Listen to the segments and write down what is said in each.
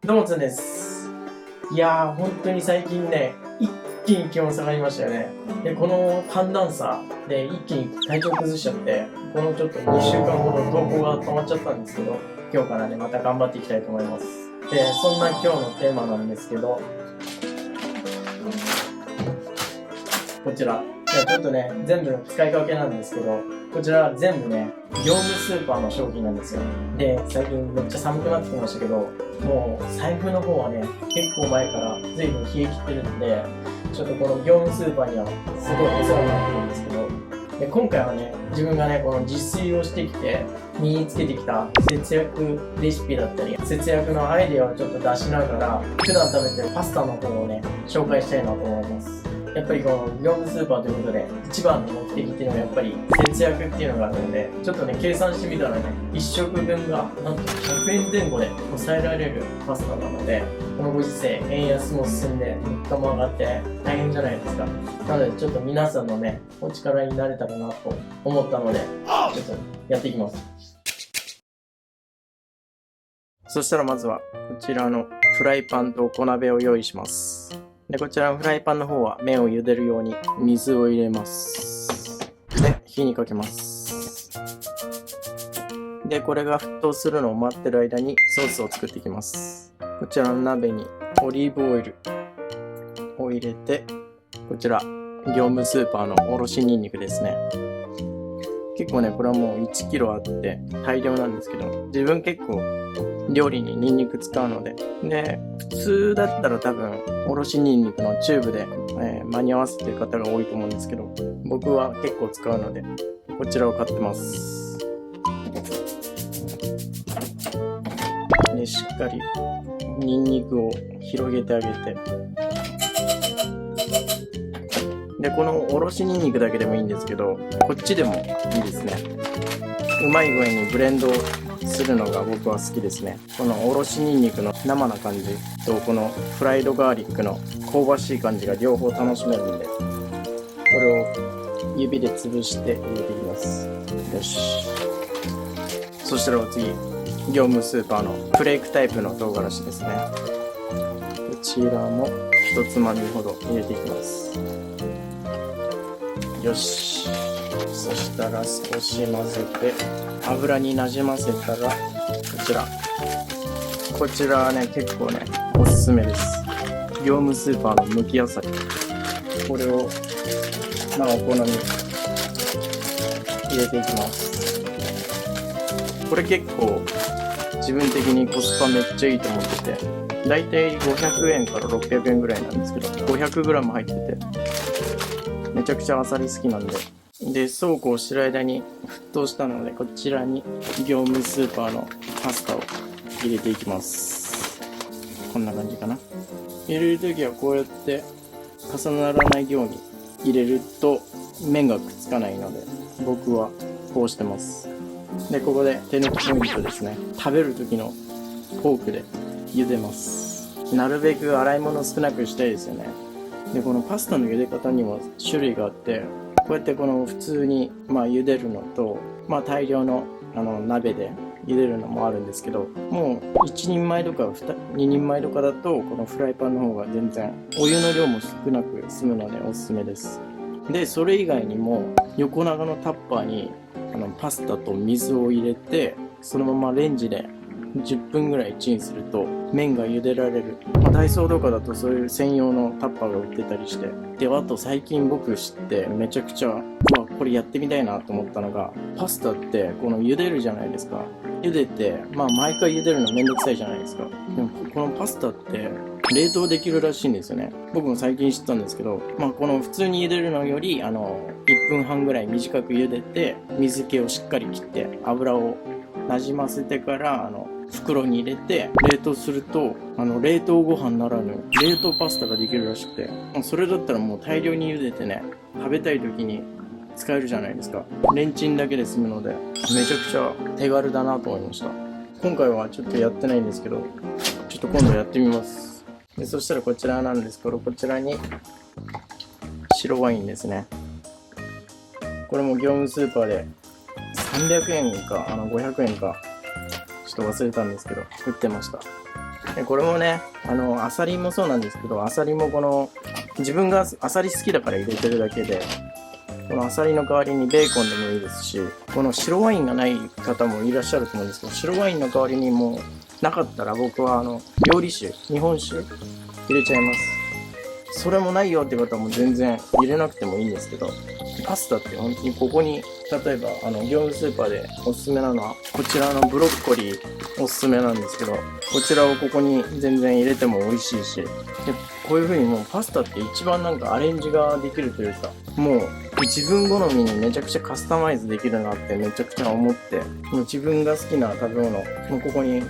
どうもつんです。いやー、本当に最近ね、一気に気温下がりましたよね。で、この寒暖差で一気に体調崩しちゃって、このちょっと2週間ほど投稿が止まっちゃったんですけど、今日からね、また頑張っていきたいと思います。で、そんな今日のテーマなんですけど、こちら。いや、ちょっとね、全部使いかけなんですけど、こちら全部ね、業務スーパーの商品なんですよ。で、最近めっちゃ寒くなってきましたけど、もう財布の方はね、結構前から随分冷え切ってるんで、ちょっとこの業務スーパーにはすごいお世話になってるんですけど、で、今回はね、自分がね、この自炊をしてきて、身につけてきた節約レシピだったり、節約のアイデアをちょっと出しながら、普段食べてるパスタの方をね、紹介したいなと思います。やっぱりこの業務スーパーということで、一番の目的っていうのはやっぱり節約っていうのがあるので、ちょっとね、計算してみたらね、1食分がなんと100円前後で抑えられるパスタなので、このご時世、円安も進んで、物価も上がって大変じゃないですか。なので、ちょっと皆さんのね、お力になれたらなと思ったので、ちょっとやっていきます。そしたらまずは、こちらのフライパンと小鍋を用意します。で、こちらのフライパンの方は麺を茹でるように水を入れます。で、火にかけます。で、これが沸騰するのを待ってる間にソースを作っていきます。こちらの鍋にオリーブオイルを入れて、こちら業務スーパーのおろしニンニクですね。結構ね、これはもう1キロあって大量なんですけど、自分結構料理にニンニク使うので、で、普通だったら多分おろしニンニクのチューブで、間に合わせてる方が多いと思うんですけど、僕は結構使うのでこちらを買ってます。で、しっかりニンニクを広げてあげて、で、このおろしニンニクだけでもいいんですけど、こっちでもいいですね。うまい具合にブレンドするのが僕は好きですね。このおろしニンニクの生な感じとこのフライドガーリックの香ばしい感じが両方楽しめるんで、これを指で潰して入れていきます。よし。そしたらお次、業務スーパーのフレークタイプの唐辛子ですね。こちらも一つまみほど入れていきます。よし。そしたら少し混ぜて油になじませたら、こちらはね、結構ねおすすめです。業務スーパーのむき野菜、これをお好み入れていきます。これ結構自分的にコスパめっちゃいいと思ってて、だいたい500円から600円ぐらいなんですけど、500g 入っててめちゃくちゃあさり好きなんで、そうこうしてる間に沸騰したので、こちらに業務スーパーのパスタを入れていきます。こんな感じかな。入れるときはこうやって重ならないように入れると麺がくっつかないので、僕はこうしてます。で、ここで手抜きポイントですね。食べるときのフォークで茹でます。なるべく洗い物少なくしたいですよね。で、このパスタの茹で方にも種類があって、こうやってこの普通に茹でるのと、大量の鍋で茹でるのもあるんですけど、もう1人前とか2人前とかだとこのフライパンの方が全然お湯の量も少なく済むのでおすすめです。で、それ以外にも横長のタッパーにパスタと水を入れて、そのままレンジで10分ぐらいチンすると麺が茹でられる。ダイソーとかだとそういう専用のタッパーが売ってたりして、で、あと最近僕知ってめちゃくちゃこれやってみたいなと思ったのが、パスタってこの茹でるじゃないですか。茹でて毎回茹でるのめんどくさいじゃないですか。でもこのパスタって冷凍できるらしいんですよね。僕も最近知ったんですけど、この普通に茹でるのより1分半ぐらい短く茹でて、水気をしっかり切って油をなじませてから袋に入れて冷凍すると、冷凍ご飯ならぬ冷凍パスタができるらしくて、それだったらもう大量に茹でてね、食べたい時に使えるじゃないですか。レンチンだけで済むのでめちゃくちゃ手軽だなと思いました。今回はちょっとやってないんですけど、ちょっと今度やってみます。で、そしたらこちらなんですけど、こちらに白ワインですね。これも業務スーパーで300円か500円かちょっと忘れたんですけど売ってました。でこれもね、アサリもそうなんですけど、アサリも自分がアサリ好きだから入れてるだけで、このアサリの代わりにベーコンでもいいですし、この白ワインがない方もいらっしゃると思うんですけど、白ワインの代わりにもうなかったら僕は料理酒、日本酒入れちゃいます。それもないよって方も全然入れなくてもいいんですけど、パスタって本当にここに、例えば業務スーパーでおすすめなのは、こちらのブロッコリーおすすめなんですけど、こちらをここに全然入れても美味しいし、でこういう風にもうパスタって一番なんかアレンジができるというか、もう自分好みにめちゃくちゃカスタマイズできるなってめちゃくちゃ思って、もう自分が好きな食べ物、もうここに例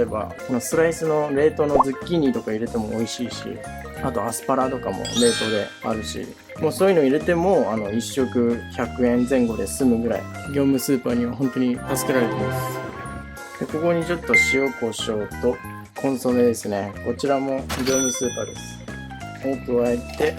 えばこのスライスの冷凍のズッキーニとか入れても美味しいし、あとアスパラとかも冷凍であるし、もうそういうの入れても1食100円前後で済むぐらい、業務スーパーには本当に助けられてます。でここにちょっと塩コショウとコンソメですね。こちらも業務スーパーです。を加えて、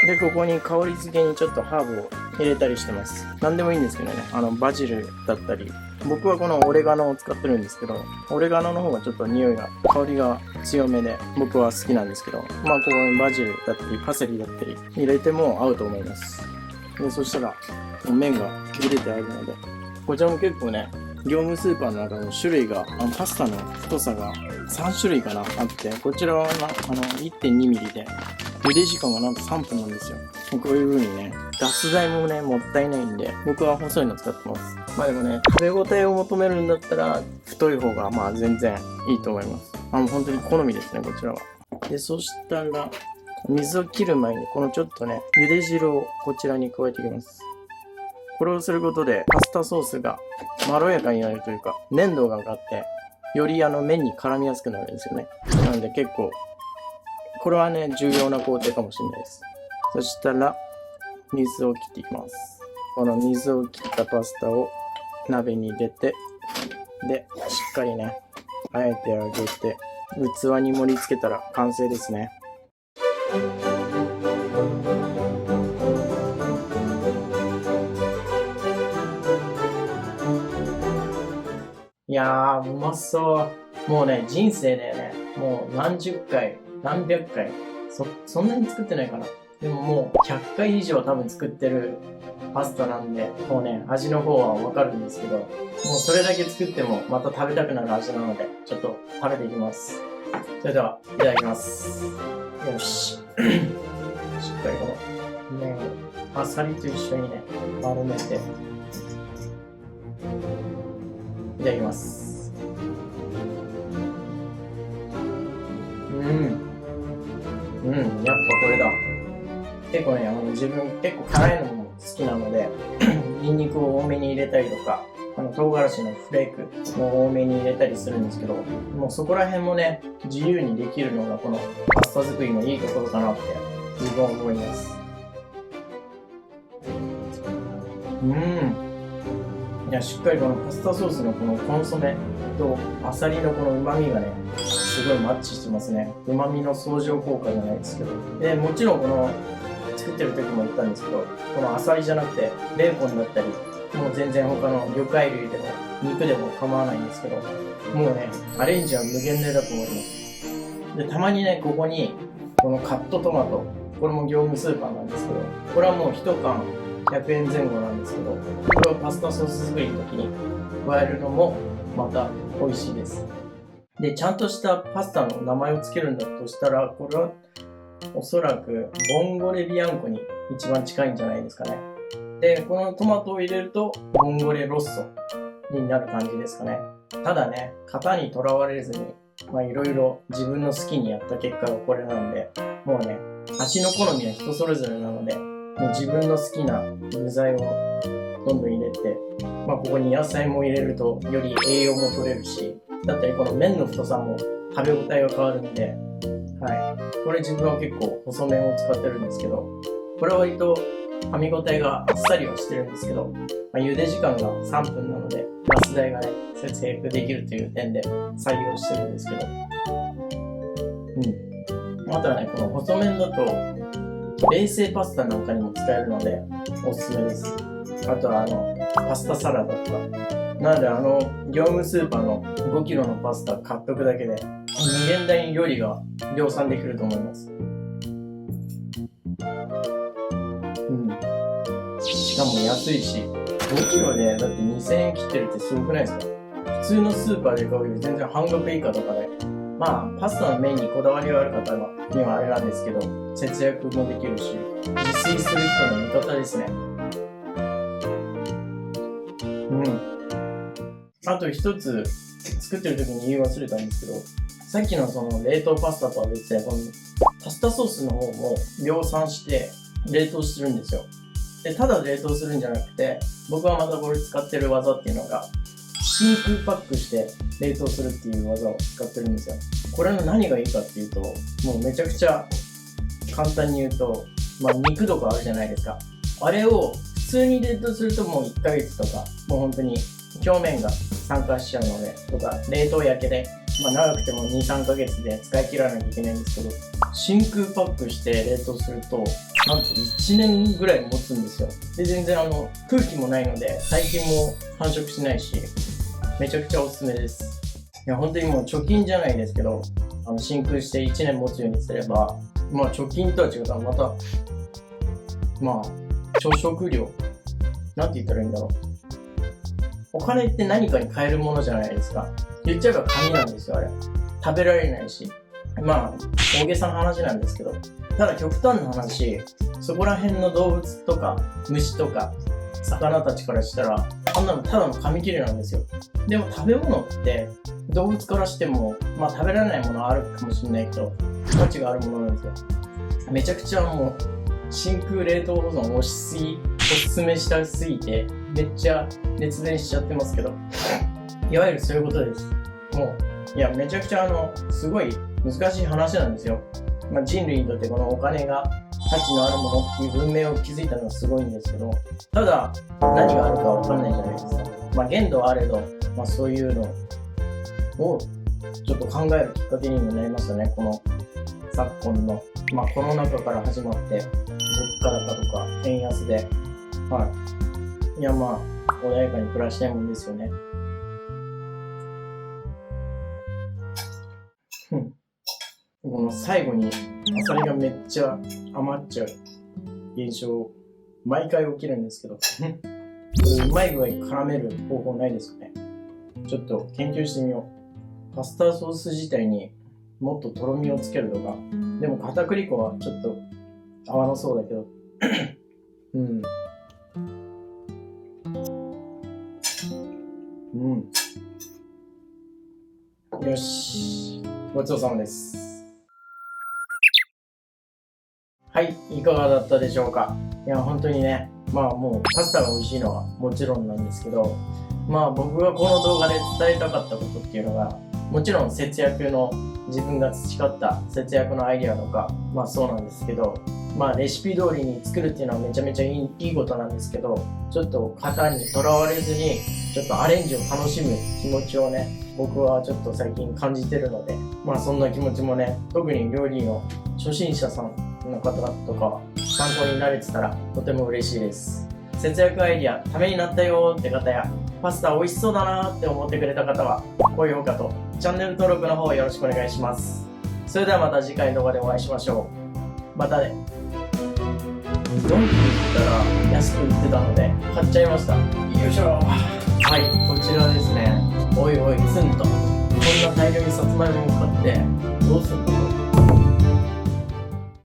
でここに香り付けにちょっとハーブを入れたりしてます。何でもいいんですけどね、バジルだったり、僕はこのオレガノを使ってるんですけど、オレガノの方がちょっと匂いが、香りが強めで僕は好きなんですけど、まあここにバジルだったりパセリだったり入れても合うと思います。でそしたら麺が茹でてあるので、こちらも結構ね、業務スーパーの中の種類が、パスタの太さが3種類かなあって、こちらは1.2 ミリで茹で時間がなんと3分なんですよ。こういう風にね、ガス代もね、もったいないんで、僕は細いの使ってます。まあでもね、食べ応えを求めるんだったら、太い方がまあ全然いいと思います。もう本当に好みですね、こちらは。で、そしたら、水を切る前に、このちょっとね、茹で汁をこちらに加えていきます。これをすることで、パスタソースがまろやかになるというか、粘度が上がって、より麺に絡みやすくなるんですよね。なので結構、これはね、重要な工程かもしれないです。そしたら、水を切っていきます。この水を切ったパスタを鍋に入れて、で、しっかりね、あえてあげて、器に盛り付けたら完成ですね。いやー、うまそう。もうね、人生でね、もう何十回、何百回、そんなに作ってないかな。でももう100回以上多分作ってるパスタなんで、もうね、味の方はわかるんですけど、もうそれだけ作ってもまた食べたくなる味なので、ちょっと食べていきます。それでは、いただきます。よし。しっかりこの麺をあさりと一緒にね、丸めて、いただきます。やっぱこれだ。結構ね、自分結構辛いのも好きなので、ニンニクを多めに入れたりとか、唐辛子のフレークも多めに入れたりするんですけど、もうそこら辺もね、自由にできるのがこのパスタ作りのいいところかなって自分は思います。いや、しっかりこのパスタソースのこのコンソメとアサリのこの旨味がね、すごいマッチしてますね。旨味の相乗効果じゃないですけど。で、もちろんこの作ってる時も言ったんですけど、このアサリじゃなくてベーコンだったり、もう全然他の魚介類でも肉でも構わないんですけど、もうね、アレンジは無限大だと思います。で、たまにね、ここにこのカットトマト、これも業務スーパーなんですけど、これはもう1缶100円前後なんですけど、これをパスタソース作りの時に加えるのもまた美味しいです。で、ちゃんとしたパスタの名前を付けるんだとしたら、これはおそらくボンゴレビアンコに一番近いんじゃないですかね。で、このトマトを入れるとボンゴレロッソになる感じですかね。ただね、型にとらわれずに、いろいろ自分の好きにやった結果がこれなんで、もうね、味の好みは人それぞれなので、もう自分の好きな具材をどんどん入れて、ここに野菜も入れるとより栄養も取れるし、だったりこの麺の太さも食べ応えが変わるんで、これ自分は結構細麺を使ってるんですけど、これは割と噛み応えがあっさりはしてるんですけど、茹で時間が3分なので、ガス代がね、節約できるという点で採用してるんですけど、あとはね、この細麺だと、冷製パスタなんかにも使えるので、おすすめです。あとはパスタサラダとかなので業務スーパーの5キロのパスタ買っとくだけで無限大に料理が量産できると思います。しかも安いし、5キロでだって2000円切ってるってすごくないですか？普通のスーパーで買うより全然半額以下とかで、まあパスタの麺にこだわりがある方にはあれなんですけど、節約もできるし、自炊する人の味方ですね。あと一つ作ってる時に言い忘れたんですけど、さっきのその冷凍パスタとは別で、このパスタソースの方も量産して冷凍するんですよ。で、ただ冷凍するんじゃなくて、僕はまたこれ使ってる技っていうのが、真空パックして冷凍するっていう技を使ってるんですよ。これの何がいいかっていうと、もうめちゃくちゃ簡単に言うと、肉とかあるじゃないですか。あれを普通に冷凍するともう1ヶ月とか、もう本当に表面が酸化しちゃうので、とか冷凍焼けで、長くても2、3ヶ月で使い切らなきゃいけないんですけど、真空パックして冷凍すると、なんと1年ぐらい持つんですよ。で、全然空気もないので、細菌も繁殖しないし、めちゃくちゃおすすめです。いや、本当にもう貯金じゃないですけど、真空して1年持つようにすれば、貯金とは違ったらまた、朝食料、なんて言ったらいいんだろう。お金って何かに変えるものじゃないですか。言っちゃえば紙なんですよ、あれ。食べられないし。大げさな話なんですけど、ただ極端な話、そこら辺の動物とか虫とか魚たちからしたら、あんなのただの紙切れなんですよ。でも食べ物って動物からしても、食べられないものはあるかもしれないけど、価値があるものなんですよ。めちゃくちゃもう真空冷凍保存おすすめしたすぎて、めっちゃ熱弁しちゃってますけど、いわゆるそういうことです。もう、いや、めちゃくちゃすごい難しい話なんですよ。人類にとってこのお金が価値のあるものっていう文明を築いたのはすごいんですけど、ただ何があるかわかんないじゃないですか。限度はあれど、そういうのをちょっと考えるきっかけにもなりましたね。この昨今の、コロナ禍から始まって物価高とか円安で、いや穏やかに暮らしたいもんですよね。この最後にアサリがめっちゃ余っちゃう現象、毎回起きるんですけど、これうまい具合に絡める方法ないですかね。ちょっと研究してみよう。パスタソース自体にもっととろみをつけるとか、でも片栗粉はちょっと合わなそうだけど、よし、ごちそうさまです。はい、いかがだったでしょうか。いや、本当にね、もうパスタが美味しいのはもちろんなんですけど、僕がこの動画で伝えたかったことっていうのが、もちろん節約の自分が培った節約のアイデアとか、そうなんですけど、レシピ通りに作るっていうのはめちゃめちゃいいことなんですけど、ちょっと型にとらわれずに、ちょっとアレンジを楽しむ気持ちをね、僕はちょっと最近感じてるので、そんな気持ちもね、特に料理の初心者さんの方とか参考になれてたらとても嬉しいです。節約アイデアためになったよって方や、パスタ美味しそうだなって思ってくれた方は、高評価とチャンネル登録の方よろしくお願いします。それではまた次回の動画でお会いしましょう。またね。ドンキに行ったら安く売ってたので買っちゃいました。よいしょ。はい、こちらですね。おいおいツンとこんな大量にさつまいもを買ってどうするのか